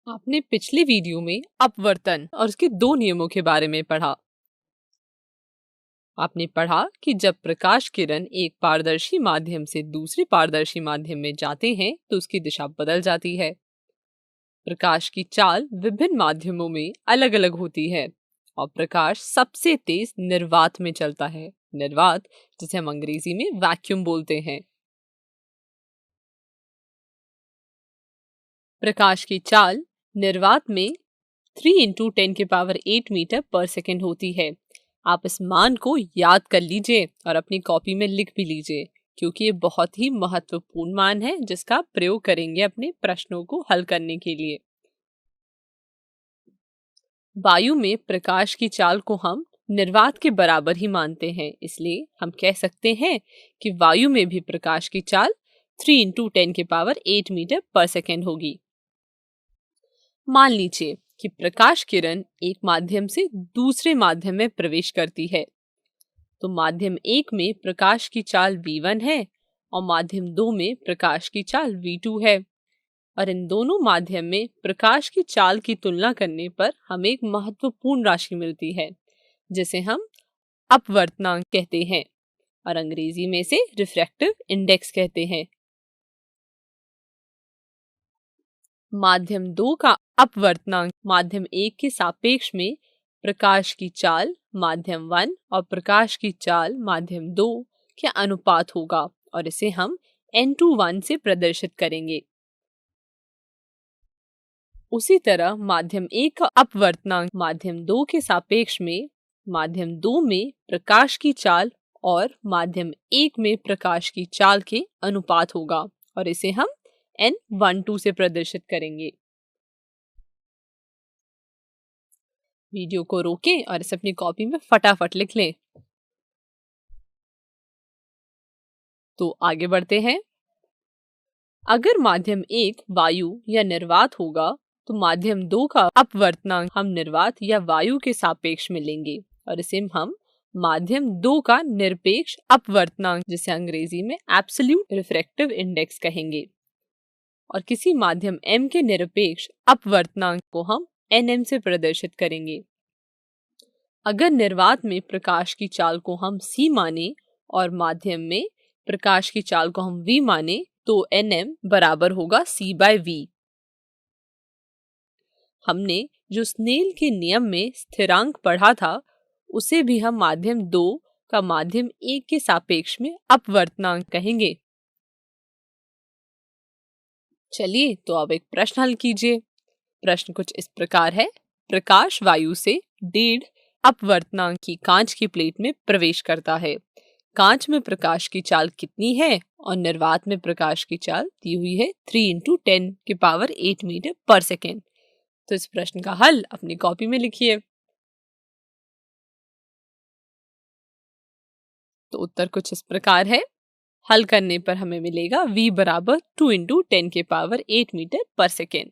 आपने पिछले वीडियो में अपवर्तन और उसके दो नियमों के बारे में पढ़ा। आपने पढ़ा कि जब प्रकाश किरण एक पारदर्शी माध्यम से दूसरे पारदर्शी माध्यम में जाते हैं तो उसकी दिशा बदल जाती है। प्रकाश की चाल विभिन्न माध्यमों में अलग अलग होती है और प्रकाश सबसे तेज निर्वात में चलता है। निर्वात, जिसे हम अंग्रेजी में वैक्यूम बोलते हैं। प्रकाश की चाल निर्वात में 3 × 10⁸ मीटर पर सेकेंड होती है। आप इस मान को याद कर लीजिए और अपनी कॉपी में लिख भी लीजिए, क्योंकि ये बहुत ही महत्वपूर्ण मान है जिसका आप प्रयोग करेंगे अपने प्रश्नों को हल करने के लिए। वायु में प्रकाश की चाल को हम निर्वात के बराबर ही मानते हैं, इसलिए हम कह सकते हैं कि वायु में भी प्रकाश की चाल 3 × 10⁸ मीटर पर सेकेंड होगी। मान लीजिए कि प्रकाश किरण एक माध्यम से दूसरे माध्यम में प्रवेश करती है, तो माध्यम 1 में प्रकाश की चाल v1 है और माध्यम 2 में प्रकाश की चाल v2 है। और इन दोनों माध्यम में प्रकाश की चाल की तुलना करने पर हमें एक महत्वपूर्ण राशि मिलती है, जिसे हम अपवर्तनांक कहते हैं और अंग्रेजी में इसे रिफ्रैक्टिव इंडेक्स कहते हैं। माध्यम 2 का अपवर्तनांक माध्यम 1 के सापेक्ष में प्रकाश की चाल माध्यम 1 और प्रकाश की चाल माध्यम 2 के अनुपात होगा और इसे हम n/1 से प्रदर्शित करेंगे। उसी तरह माध्यम 1 का अपवर्तनांक माध्यम 2 के सापेक्ष में माध्यम 2 में प्रकाश की चाल और माध्यम 1 में प्रकाश की चाल के अनुपात होगा और इसे हम n/2 से प्रदर्शित करेंगे। वीडियो को रोकें और इसे अपनी कॉपी में फटाफट लिख लें। तो आगे बढ़ते हैं। अगर माध्यम 1 वायु या निर्वात होगा तो माध्यम 2 का अपवर्तनांक हम निर्वात या वायु के सापेक्ष में लेंगे और इसे हम माध्यम 2 का निरपेक्ष अपवर्तनांक, जिसे अंग्रेजी में एब्सोल्यूट रिफ्रैक्टिव इंडेक्स कहेंगे। और किसी माध्यम m के निरपेक्ष अपवर्तनांक को हम nm से प्रदर्शित करेंगे। अगर निर्वात में प्रकाश की चाल को हम c माने और माध्यम में प्रकाश की चाल को हम v माने तो nm बराबर होगा c/v। हमने जो स्नेल के नियम में स्थिरांक पढ़ा था, उसे भी हम माध्यम 2 का माध्यम 1 के सापेक्ष में अपवर्तनांक कहेंगे। चलिए तो अब एक प्रश्न हल कीजिए। प्रश्न कुछ इस प्रकार है। प्रकाश वायु से 1.5 अपवर्तनांक की कांच की प्लेट में प्रवेश करता है। कांच में प्रकाश की चाल कितनी है और निर्वात में प्रकाश की चाल दी हुई है 3 × 10⁸ मीटर पर सेकेंड। तो इस प्रश्न का हल अपनी कॉपी में लिखिए। तो उत्तर कुछ इस प्रकार है। हल करने पर हमें मिलेगा v बराबर 2 × 10⁸ मीटर पर सेकेंड।